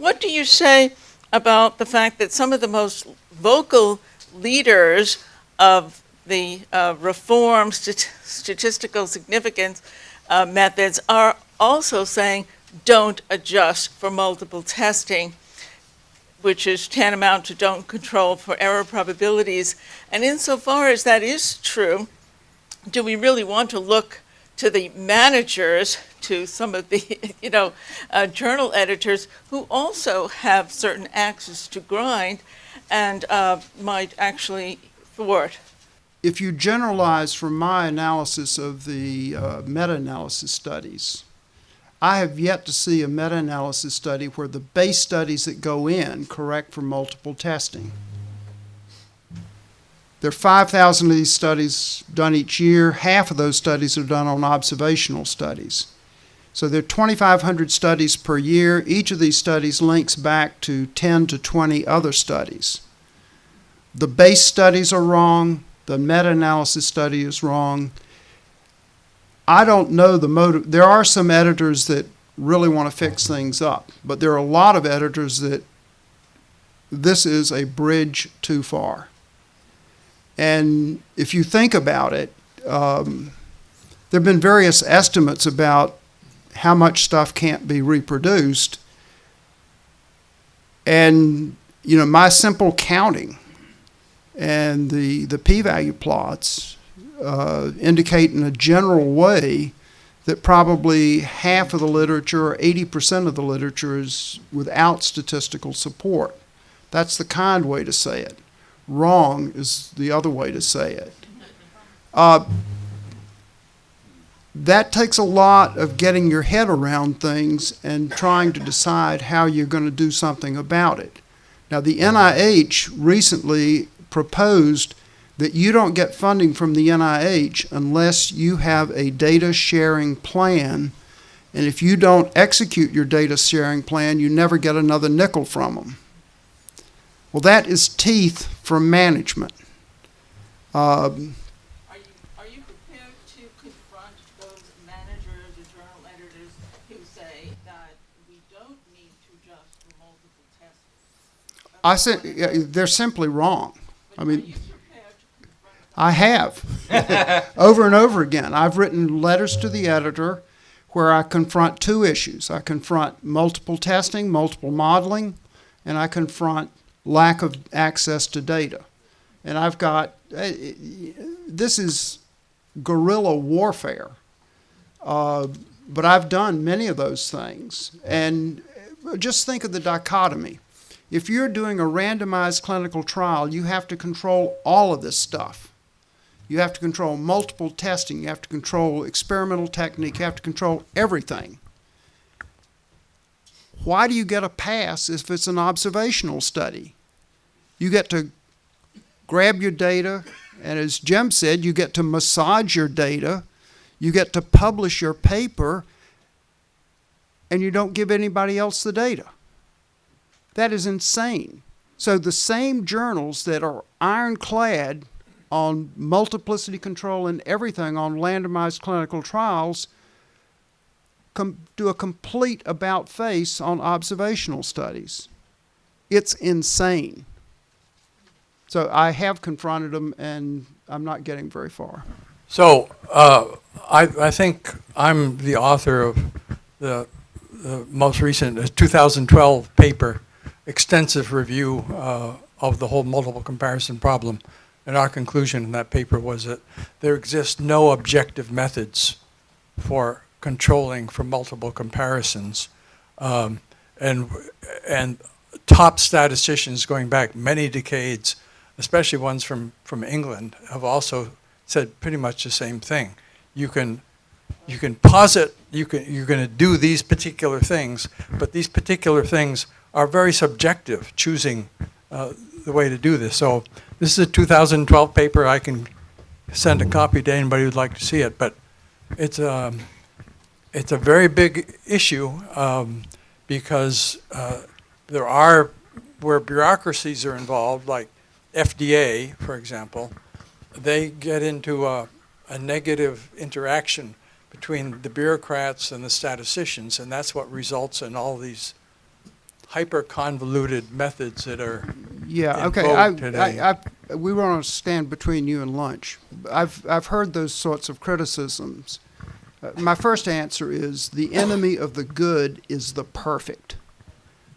what do you say about the fact that some of the most vocal leaders of the reform statistical significance methods are also saying don't adjust for multiple testing, which is tantamount to don't control for error probabilities? And insofar as that is true, do we really want to look to the managers, to some of the journal editors who also have certain axes to grind and might actually thwart? If you generalize from my analysis of the meta-analysis studies, I have yet to see a meta-analysis study where the base studies that go in correct for multiple testing. There are 5,000 of these studies done each year. Half of those studies are done on observational studies. So there are 2,500 studies per year. Each of these studies links back to 10 to 20 other studies. The base studies are wrong. The meta-analysis study is wrong. I don't know the motive. There are some editors that really want to fix things up, but there are a lot of editors that this is a bridge too far. And if you think about it, there have been various estimates about how much stuff can't be reproduced. And, my simple counting and the p-value plots indicate in a general way that probably half of the literature or 80% of the literature is without statistical support. That's the kind way to say it. Wrong is the other way to say it. That takes a lot of getting your head around things and trying to decide how you're going to do something about it. Now, the NIH recently proposed that you don't get funding from the NIH unless you have a data sharing plan, and if you don't execute your data sharing plan, you never get another nickel from them. Well, that is teeth from management. Are you prepared to confront those managers or journal editors who say that we don't need to adjust for multiple tests? I said they're simply wrong. But are you prepared to confront them? I have over and over again. I've written letters to the editor where I confront two issues. I confront multiple testing, multiple modeling, and I confront lack of access to data. And I've got, this is guerrilla warfare, but I've done many of those things. And just think of the dichotomy. If you're doing a randomized clinical trial, you have to control all of this stuff. You have to control multiple testing, you have to control experimental technique, you have to control everything. Why do you get a pass if it's an observational study? You get to grab your data, and as Jim said, you get to massage your data, you get to publish your paper, and you don't give anybody else the data. That is insane. So the same journals that are ironclad on multiplicity control and everything on randomized clinical trials do a complete about-face on observational studies. It's insane. So I have confronted them, and I'm not getting very far. So I think I'm the author of the most recent 2012 paper, extensive review of the whole multiple comparison problem. And our conclusion in that paper was that there exist no objective methods for controlling for multiple comparisons. And top statisticians going back many decades, especially ones from England, have also said pretty much the same thing. You can posit you're going to do these particular things, but these particular things are very subjective, choosing the way to do this. So this is a 2012 paper. I can send a copy to anybody who'd like to see it, but it's a very big issue because there are, where bureaucracies are involved, like FDA, for example, they get into a negative interaction between the bureaucrats and the statisticians, and that's what results in all these hyper convoluted methods that are Yeah, in okay. vogue today. We want to stand between you and lunch. I've heard those sorts of criticisms. My first answer is the enemy of the good is the perfect.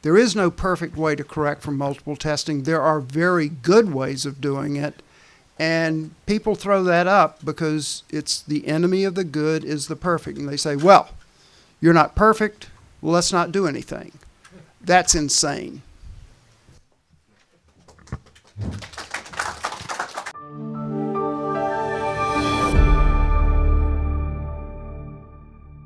There is no perfect way to correct for multiple testing. There are very good ways of doing it, and people throw that up because it's the enemy of the good is the perfect. And they say, well, you're not perfect, well, let's not do anything. That's insane.